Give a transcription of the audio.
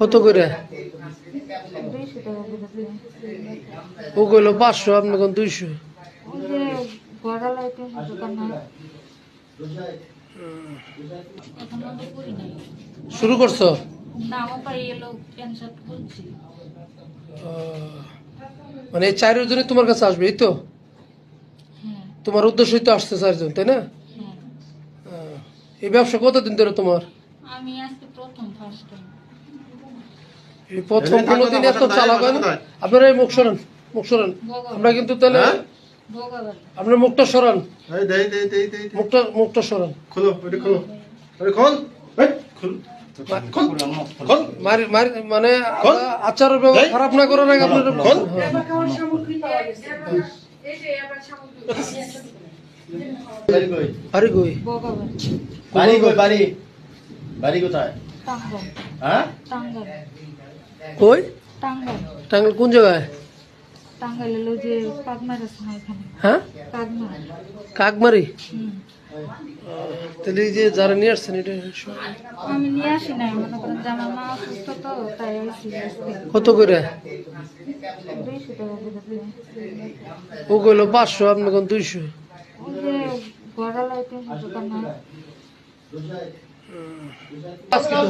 কত করে? 200 টাকা করে। ও কইলো 500, আপনি কোন 200? ওই যে বড়ালাইতে দোকান না এখনো তো করি নাই। শুরু করছো? না ও পাই এলো প্যান্ট শার্ট খুলছি। মানে এই 4 জনই তোমার কাছে আসবে, এই তো? হ্যাঁ তোমার উদ্দেশ্যই তো আসছে 4 জন, তাই না? হ্যাঁ। এই ব্যবসা কতদিন ধরে তোমার? আমি আজকে প্রথম ফার্স্ট টাইম। এই প্রথম কোনোদিন এত চালাক হয় না? আপনারা এই মুখ সরান, মুখ সরান। আমরা কিন্তু তাহলে ভোগাবাড়ি আপনার মুখটা সরান, এই দে দে দে দে মুখটা সরান। খোলো ওটা খোলো আরে খোল এই খোল খোল খোল মারি মারি মানে আচার ব্যবহার খারাপ না করার আগে আপনার খোল আরে কই ভোগাবাড়ি বাড়ি কোথায় টাঙ্গাইল হ্যাঁ টাঙ্গাইল কই? টাঙ্গাইল টাঙ্গাইল কোন জায়গায়? টাঙ্গাইল হলো যে পাগমার আছে না এখানে হ্যাঁ, পাগমা। কাকমারি। হুম। তাহলে এই যে যারা নিয়ে আসছেন এটা আমি নিয়ে আসি নাই, মনে করেন যে আমার মা অসুস্থ তো তাই আইসি আজকে। কত করে? 200 টাকা করে। ও কইলো 500, আপনি কোন 200? ওই যে বড়ালাইতে দোকান না আজকে তো